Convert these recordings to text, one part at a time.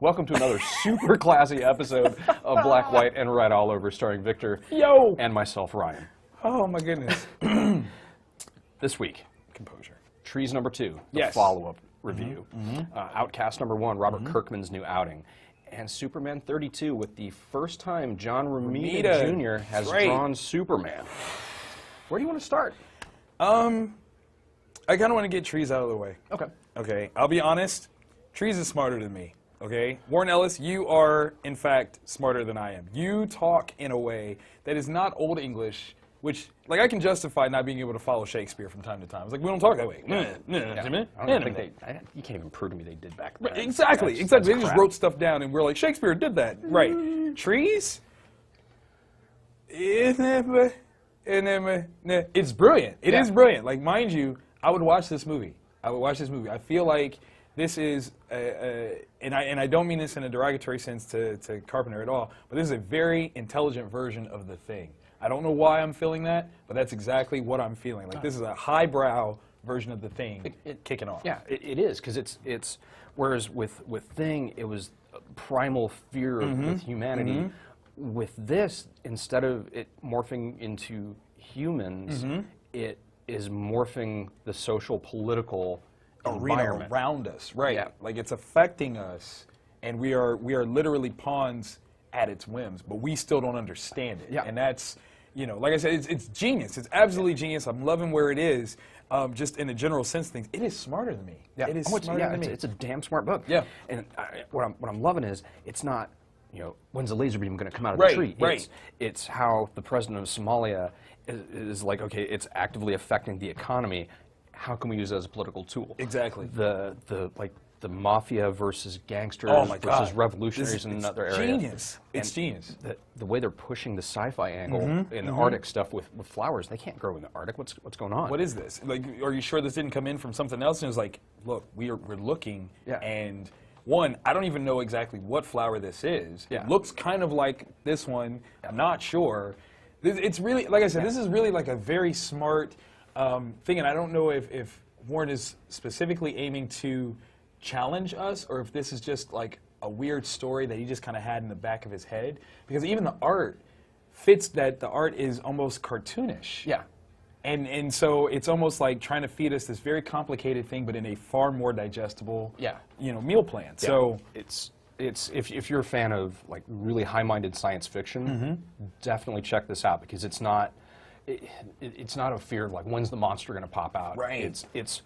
Welcome to another super classy episode of Black, White, and Red All Over, starring Victor and myself, Ryan. Oh my goodness. This week, Composure. Trees number 2, the follow-up review. Outcast number 1, Robert Kirkman's new outing. And Superman 32 with the first time John Romita Jr. has drawn Superman. Where do you want to start? I kind of want to get Trees out of the way. Okay, I'll be honest. Trees is smarter than me. Okay, Warren Ellis, you are in fact smarter than I am. You talk in a way that is not Old English, which like I can justify not being able to follow Shakespeare from time to time. It's like we don't talk that way. I don't think you can't even prove to me they did back then. Exactly. They just wrote stuff down, and we're like Shakespeare did that, right? Trees. It's brilliant. It is brilliant. Like, mind you, I would watch this movie. I feel like this is, and I don't mean this in a derogatory sense to Carpenter at all, but this is a very intelligent version of The Thing. I don't know why I'm feeling that, but that's exactly what I'm feeling. Like, this is a highbrow version of The Thing kicking off. Yeah, it is, because it's whereas with Thing, it was primal fear with humanity. With this, instead of it morphing into humans, it is morphing the social, political environment around us, right? Yeah. Like it's affecting us, and we are literally pawns at its whims, but we still don't understand it. Yeah. And that's, you know, like I said, it's genius. It's absolutely genius. I'm loving where it is. Just in the general sense of things, it is smarter than me. Yeah. It is smarter than me. It's a damn smart book. Yeah. And what I'm loving is it's not, you know, when's the laser beam going to come out of the tree? Right. It's how the president of Somalia is like, okay, it's actively affecting the economy. How can we use it as a political tool? Exactly. The mafia versus gangsters versus revolutionaries in another area. Genius. It's genius. The way they're pushing the sci-fi angle in the Arctic stuff with flowers, they can't grow in the Arctic. What's going on? What is this? Like, are you sure this didn't come in from something else? And it's like, look, we're looking, and one, I don't even know exactly what flower this is. It looks kind of like this one. I'm not sure. It's really, like I said, this is really like a very smart thing, and I don't know if Warren is specifically aiming to challenge us, or if this is just like a weird story that he just kind of had in the back of his head. Because even the art fits that the art is almost cartoonish. Yeah. And so it's almost like trying to feed us this very complicated thing, but in a far more digestible, meal plan. Yeah. So it's if you're a fan of like really high-minded science fiction, definitely check this out, because it's not a fear of like when's the monster going to pop out. Right. It's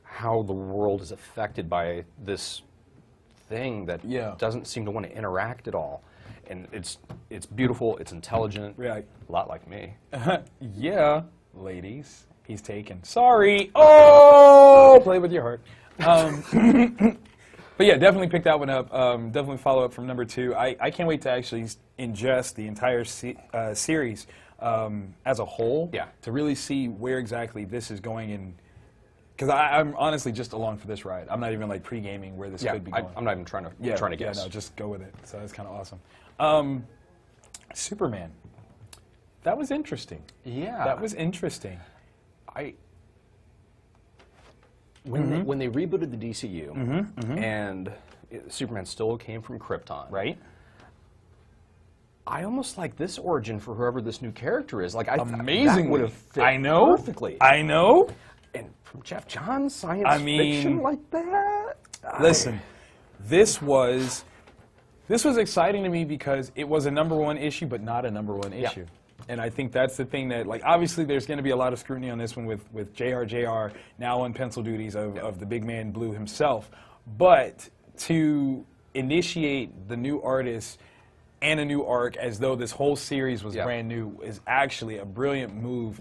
how the world is affected by this thing that doesn't seem to want to interact at all. And it's beautiful, it's intelligent, a lot like me. Yeah, ladies, he's taken. Sorry. Oh, play with your heart. But yeah, definitely pick that one up. Definitely follow up from number 2. I can't wait to actually ingest the entire series as a whole to really see where exactly this is going. And because I'm honestly just along for this ride. I'm not even like pre-gaming where this could be going. I'm not even trying to guess. Yeah, no, just go with it. So that's kind of awesome. Superman. That was interesting. Yeah. That was interesting. When they rebooted the DCU and Superman still came from Krypton. Right. I almost like this origin for whoever this new character is. Like, amazing would have fit perfectly. I know. And from Jeff Johns, science fiction like that. Listen, this was exciting to me because it was a #1 issue, but not a #1 issue. And I think that's the thing that, like, obviously there's going to be a lot of scrutiny on this one with JR now on pencil duties of the big man Blue himself. But to initiate the new artist and a new arc as though this whole series was brand new is actually a brilliant move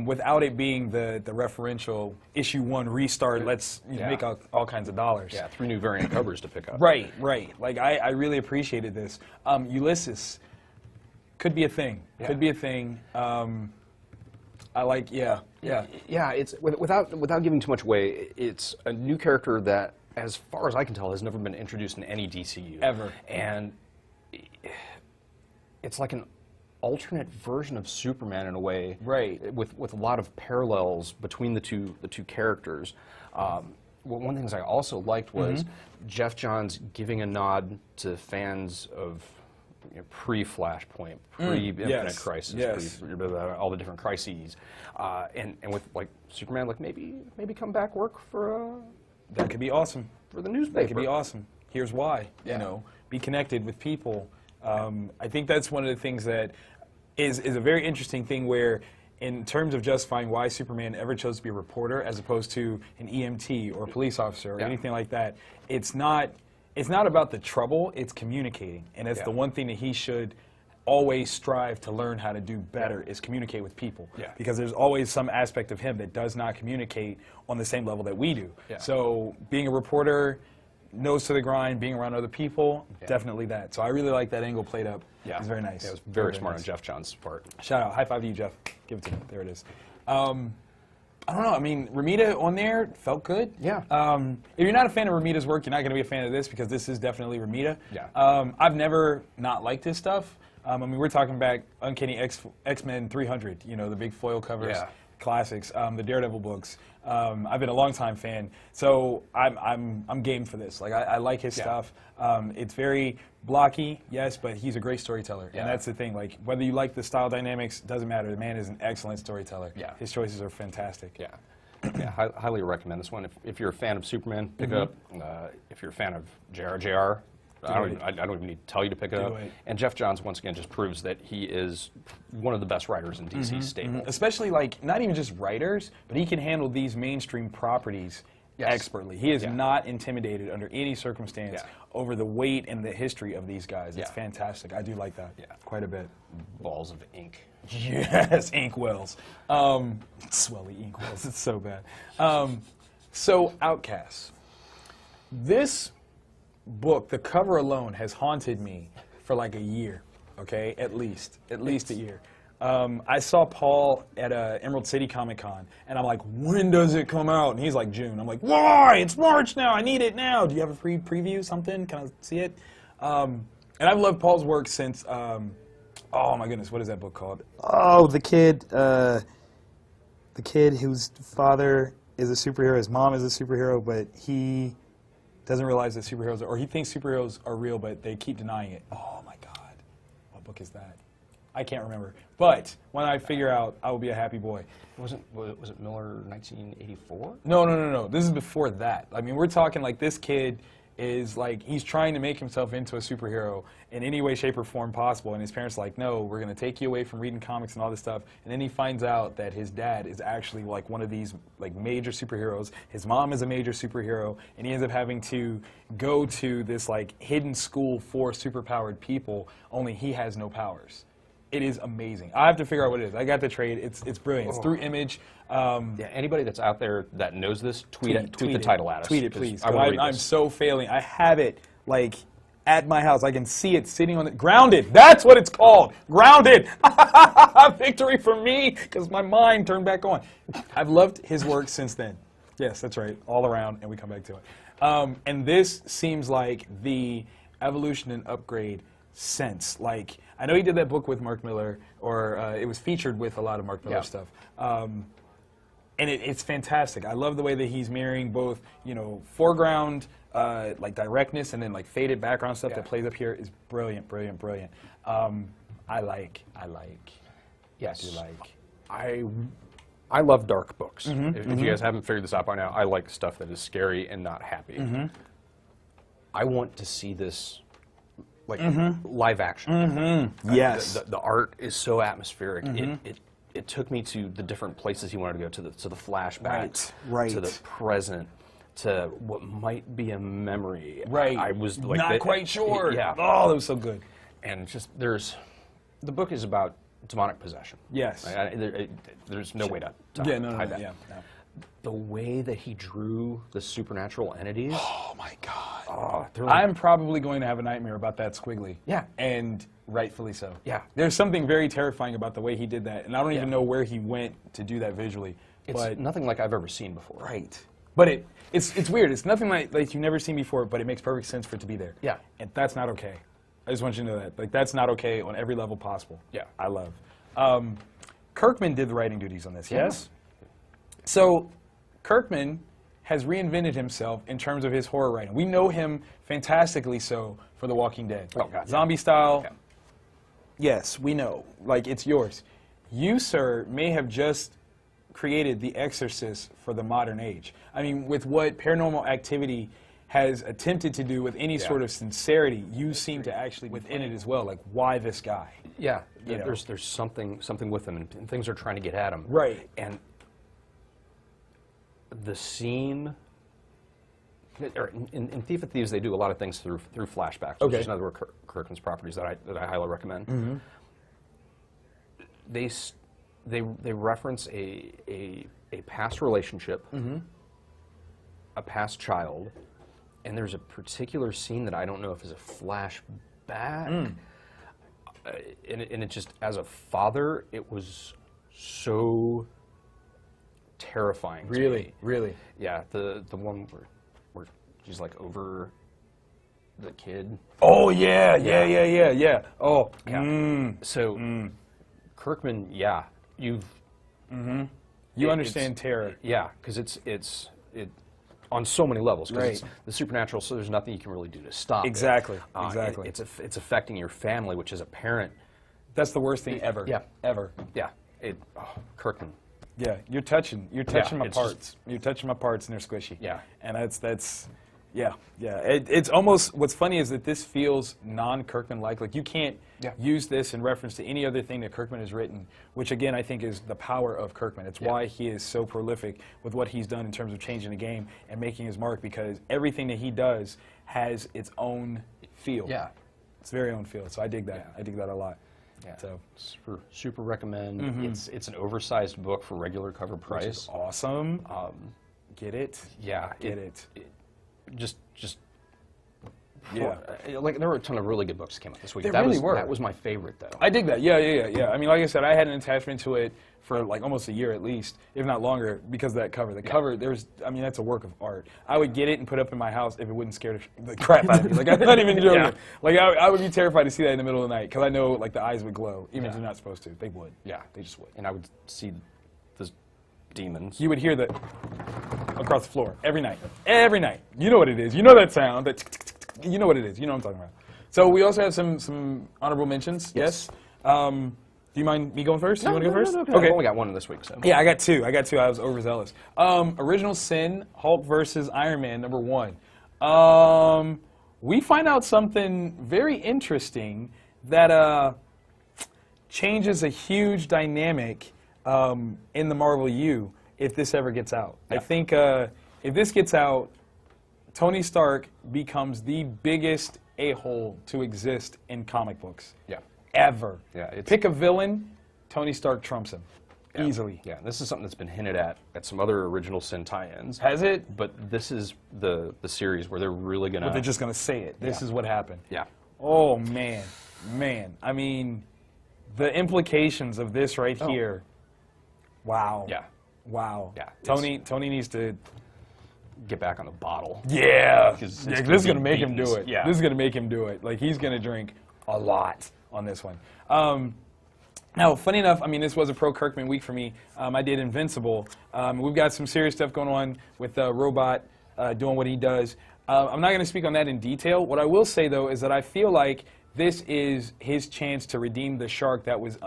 without it being the referential issue 1 restart, let's make all kinds of dollars. Yeah, 3 new variant covers to pick up. Right. Like, I really appreciated this. Ulysses could be a thing. Could be a thing. I like, Yeah, it's, without giving too much away, it's a new character that, as far as I can tell, has never been introduced in any DCU. Ever. And it's like an alternate version of Superman in a way, right? With a lot of parallels between the two characters. one of the things I also liked was Jeff Johns giving a nod to fans of pre-Flashpoint, pre-Infinite Crisis, all the different crises, and with like Superman, like maybe come back work for that could be awesome for the newspaper. That could be awesome. Here's why. You know, be connected with people. I think that's one of the things that is a very interesting thing where, in terms of justifying why Superman ever chose to be a reporter as opposed to an EMT or a police officer or anything like that, it's not about the trouble, it's communicating. And it's the one thing that he should always strive to learn how to do better is communicate with people. Because there's always some aspect of him that does not communicate on the same level that we do. So being a reporter, nose to the grind, being around other people, definitely that. So I really like that angle played up. It's very nice. It was very smart on Jeff Johns' part. Shout out. High five to you, Jeff. Give it to me. There it is. I don't know. I mean, Romita on there felt good. If you're not a fan of Romita's work, you're not going to be a fan of this because this is definitely Romita. I've never not liked his stuff. I mean, we're talking back Uncanny X-Men 300, you know, the big foil covers, classics, the Daredevil books. I've been a long-time fan, so I'm game for this. Like, I like his stuff. It's very blocky, yes, but he's a great storyteller, and that's the thing. Like, whether you like the style dynamics, doesn't matter. The man is an excellent storyteller. His choices are fantastic. Highly recommend this one. If you're a fan of Superman, pick it up. If you're a fan of JR, I don't even need to tell you to pick it up. And Jeff Johns, once again, just proves that he is one of the best writers in DC's stable. Especially, like, not even just writers, but he can handle these mainstream properties expertly. He is not intimidated under any circumstance over the weight and the history of these guys. It's fantastic. I do like that quite a bit. Balls of ink. Yes, ink wells. Swelly ink wells. It's so bad. So, Outcast. This book, the cover alone, has haunted me for like a year, okay? At least a year. I saw Paul at Emerald City Comic Con, and I'm like, when does it come out? And he's like, June. I'm like, why? It's March now. I need it now. Do you have a free preview, something? Can I see it? And I've loved Paul's work since, oh my goodness, what is that book called? Oh, the kid whose father is a superhero, his mom is a superhero, but he doesn't realize that superheroes or he thinks superheroes are real, but they keep denying it. Oh my God, what book is that? I can't remember. But when I figure out, I will be a happy boy. Was it Miller 1984? No. This is before that. I mean, we're talking like this kid is like, he's trying to make himself into a superhero in any way, shape, or form possible. And his parents are like, no, we're going to take you away from reading comics and all this stuff. And then he finds out that his dad is actually like one of these like major superheroes. His mom is a major superhero. And he ends up having to go to this like hidden school for superpowered people, only he has no powers. It is amazing. I have to figure out what it is. I got the trade. It's brilliant. It's through Image. Anybody that's out there that knows this, tweet the title at us. Tweet it, please. I'm so failing. I have it like at my house. I can see it sitting on the Grounded. That's what it's called. Grounded. Victory for me, because my mind turned back on. I've loved his work since then. Yes, that's right. All around, and we come back to it. And this seems like the evolution and upgrade sense. Like, I know he did that book with Mark Miller, or it was featured with a lot of Mark Miller stuff. And it's fantastic. I love the way that he's marrying both, you know, foreground, like directness, and then like faded background stuff that plays up here is brilliant, brilliant, brilliant. I like. Yes. I do like. I love dark books. If you guys haven't figured this out by now, I like stuff that is scary and not happy. I want to see this like live action. Yes. The art is so atmospheric. It took me to the different places he wanted to go, to the flashbacks, to the present, to what might be a memory. I was like not quite sure. Oh, that was so good. And just the book is about demonic possession. Yes. There's no way to hide that. No. The way that he drew the supernatural entities. Oh my God. Oh, I'm probably going to have a nightmare about that squiggly. Yeah. And rightfully so. Yeah. There's something very terrifying about the way he did that, and I don't even know where he went to do that visually. It's nothing like I've ever seen before. Right. But it's weird. It's nothing like you've never seen before, but it makes perfect sense for it to be there. Yeah. And that's not okay. I just want you to know that. Like, that's not okay on every level possible. Yeah. I love. Kirkman did the writing duties on this, yes? So Kirkman has reinvented himself in terms of his horror writing. We know him fantastically so for The Walking Dead. Oh, God. Zombie style, yes, we know. Like, it's yours. You, sir, may have just created The Exorcist for the modern age. I mean, with what Paranormal Activity has attempted to do with any sort of sincerity, you seem to actually within it as well. Like, why this guy? Yeah, there's something with him, and things are trying to get at him. Right. And the scene, in Thief of Thieves, they do a lot of things through flashbacks, which is another one of Kirkman's properties that I highly recommend. Mm-hmm. They reference a past relationship, a past child, and there's a particular scene that I don't know if is a flashback, and it just, as a father, it was so terrifying. Really, really. Yeah, the one where she's like over the kid. Oh yeah. Oh yeah. So Kirkman, you've you understand terror. Yeah, because it's on so many levels. Right. It's the supernatural, so there's nothing you can really do to stop Exactly. it. Exactly. It's affecting your family, which as a parent, That's the worst thing ever. Yeah. Ever. yeah, Kirkman. Yeah, you're touching my it's parts. You're touching my parts, and they're squishy. Yeah. And that's, yeah. It's almost, what's funny is that this feels non-Kirkman-like. Like, you can't use this in reference to any other thing that Kirkman has written, which again I think is the power of Kirkman. It's why he is so prolific with what he's done in terms of changing the game and making his mark, because everything that he does has its own feel. Yeah. Its very own feel. So I dig that. Yeah. I dig that a lot. Yeah. So Super recommend. It's an oversized book for regular cover price. which is awesome. Get it? Yeah, Get it. Just Yeah. like there were a ton of really good books that came out this week. There really were. That was my favorite though. I dig that. Yeah. I mean, like I said, I had an attachment to it for like almost a year at least, if not longer, because of that cover. The cover, that's a work of art. I would get it and put it up in my house if it wouldn't scare the crap out of me. Like, I'm not even joking. Yeah. Like, I would be terrified to see that in the middle of the night, because I know, like, the eyes would glow, even if they're not supposed to. They would. Yeah, They just would. and I would see the demons. You would hear that across the floor every night. Every night. You know what it is. You know that sound. That you know what it is. You know what I'm talking about. So we also have some honorable mentions. Yes. Do you mind me going first? You want to go first? No, Okay. I've only got one this week, so. Yeah, I got two. I was overzealous. Original Sin, Hulk versus Iron Man, #1. We find out something very interesting that changes a huge dynamic in the Marvel U if this ever gets out. Yeah. I think if this gets out, Tony Stark becomes the biggest a-hole to exist in comic books. Yeah. Ever. Yeah, Pick a villain, Tony Stark trumps him. Easily. Yeah, this is something that's been hinted at some other Original Sin tie-ins. Has it? But this is the series where they're really gonna. But they're just going to say it. This is what happened. Yeah. Oh, man. I mean, the implications of this right here. Wow. Yeah. Wow. Yeah. Tony needs to. Get back on the bottle. Yeah. Because This is going to make him do it. Yeah. This is going to make him do it. Like, he's going to drink a lot on this one. Now, funny enough, I mean, this was a pro-Kirkman week for me. I did Invincible. We've got some serious stuff going on with Robot doing what he does. I'm not going to speak on that in detail. What I will say, though, is that I feel like this is his chance to redeem the shark that was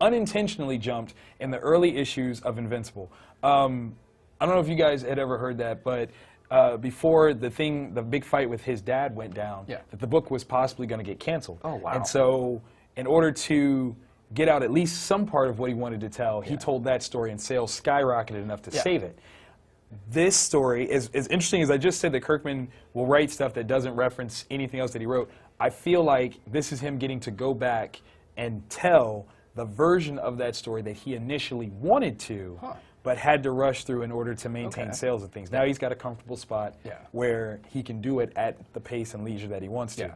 unintentionally jumped in the early issues of Invincible. I don't know if you guys had ever heard that, but before the big fight with his dad went down, that the book was possibly going to get canceled. Oh, wow. And so, in order to get out at least some part of what he wanted to tell, he told that story, and sales skyrocketed enough to save it. This story, as interesting as I just said that Kirkman will write stuff that doesn't reference anything else that he wrote, I feel like this is him getting to go back and tell the version of that story that he initially wanted to, but had to rush through in order to maintain sales of things. Now he's got a comfortable spot where he can do it at the pace and leisure that he wants to.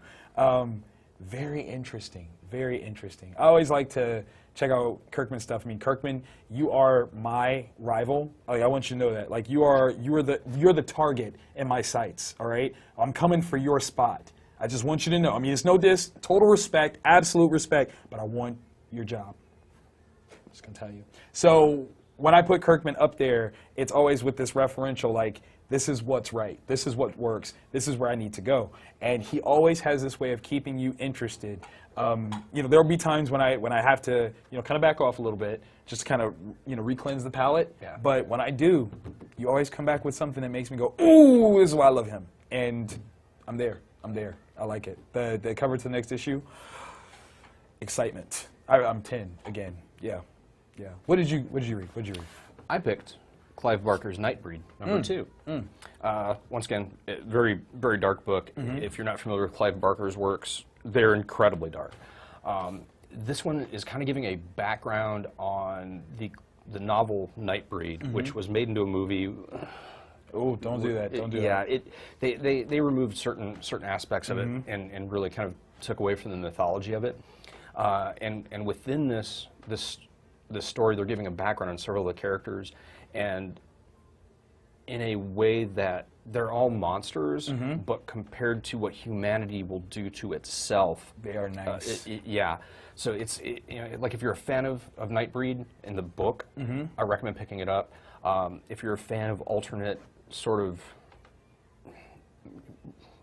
Very interesting. Very interesting. I always like to check out Kirkman stuff. I mean, Kirkman, you are my rival. Like, I want you to know that. Like, you're the target in my sights. All right, I'm coming for your spot. I just want you to know. I mean, it's no diss, total respect, absolute respect, but I want your job. Just gonna tell you. So when I put Kirkman up there, it's always with this referential, like, this is what's right, this is what works, this is where I need to go. And he always has this way of keeping you interested. You know, there'll be times when I have to, you know, kind of back off a little bit, just kind of, you know, re-cleanse the palate. Yeah. But when I do, you always come back with something that makes me go, ooh, this is why I love him. And I'm there. I like it. The cover to the next issue, excitement. I'm 10 again. Yeah. What did you read? I picked Clive Barker's Nightbreed, number 2. Once again, very, very dark book. If you're not familiar with Clive Barker's works, they're incredibly dark. This one is kind of giving a background on the novel Nightbreed, which was made into a movie. Oh, don't do that. Don't do that. Yeah, they removed certain aspects of it and really kind of took away from the mythology of it. And within this story, they're giving a background on several of the characters, and in a way that they're all monsters, but compared to what humanity will do to itself, they are nice. Yeah. So you know, like if you're a fan of Nightbreed in the book, I recommend picking it up. If you're a fan of alternate sort of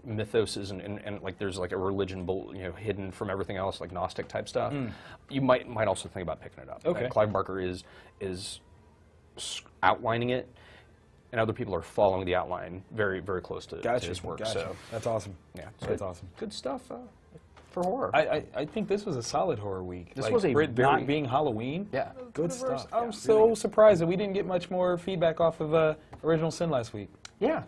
mythoses and like there's like a religion, you know, hidden from everything else, like Gnostic type stuff, you might also think about picking it up. Okay. Clive Barker is outlining it, and other people are following the outline very, very close to his work. Gotcha. So that's awesome. yeah, That's awesome. Good stuff for horror. I think this was a solid horror week. This like, was a for it very, not being Halloween. Yeah. Good stuff. I'm Yeah, so really. surprised that we didn't get much more feedback off of Original Sin last week. Yeah.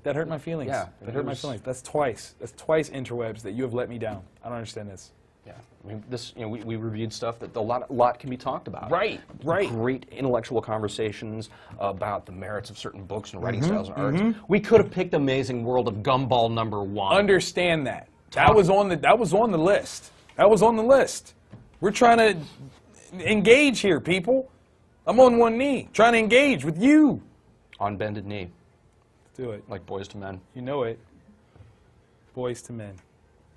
That hurt my feelings. Yeah, that hurt my feelings. That's twice. That's twice, interwebs, that you have let me down. I don't understand this. Yeah, I mean, we reviewed stuff that a lot can be talked about. Right. Great intellectual conversations about the merits of certain books and writing styles and arts. We could have picked Amazing World of Gumball number 1. Understand that. That was on the list. That was on the list. We're trying to engage here, people. I'm on one knee, trying to engage with you. On bended knee. Let's do it. Like Boys to Men. You know it. Boys to Men.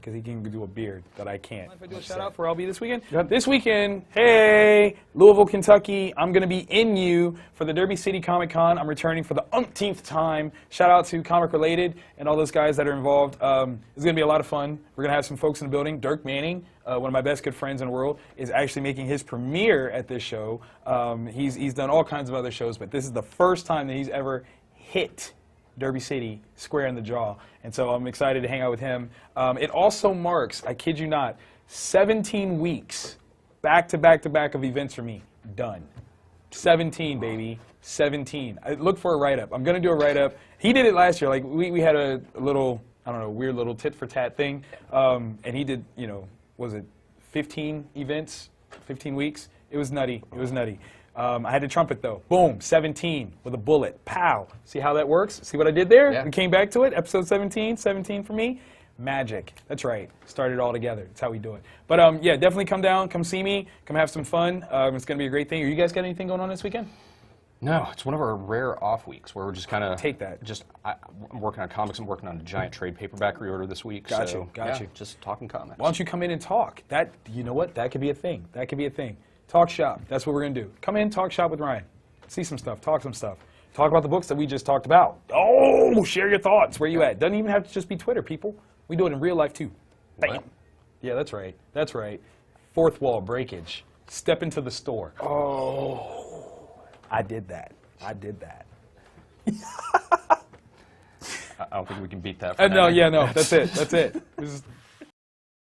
Because he can do a beard that I can't. If I do a shout out for I'll be this weekend? Yep. This weekend, hey, Louisville, Kentucky, I'm going to be in you for the Derby City Comic Con. I'm returning for the umpteenth time. Shout out to Comic Related and all those guys that are involved. It's going to be a lot of fun. We're going to have some folks in the building. Dirk Manning, one of my best good friends in the world, is actually making his premiere at this show. He's done all kinds of other shows, but this is the first time that he's ever hit Derby City square in the jaw, and so I'm excited to hang out with him. It also marks, I kid you not, 17 weeks back to back of events for me. Done. 17, baby. 17. Look for a write-up. I'm going to do a write-up. He did it last year. Like we had a little, I don't know, weird little tit-for-tat thing, and he did, you know, was it 15 events, 15 weeks? It was nutty. It was nutty. I had to trumpet, though. Boom, 17 with a bullet. Pow. See how that works? See what I did there? Yeah. We came back to it. Episode 17, 17 for me. Magic. That's right. Started it all together. That's how we do it. But yeah, definitely come down, come see me, come have some fun. It's going to be a great thing. Are you guys got anything going on this weekend? No, it's one of our rare off weeks where we're just kind of Take that. I'm working on comics. I'm working on a giant trade paperback reorder this week. Got so, you, got yeah, you. Just talking comics. Why don't you come in and talk? That, you know what? That could be a thing. That could be a thing. Talk shop. That's what we're going to do. Come in, talk shop with Ryan. See some stuff. Talk some stuff. Talk about the books that we just talked about. Oh, share your thoughts. Where you at? Doesn't even have to just be Twitter, people. We do it in real life, too. Bam. What? Yeah, that's right. That's right. Fourth wall breakage. Step into the store. Oh, I did that. I did that. I don't think we can beat that. No, yeah, no. That's it. That's it. This is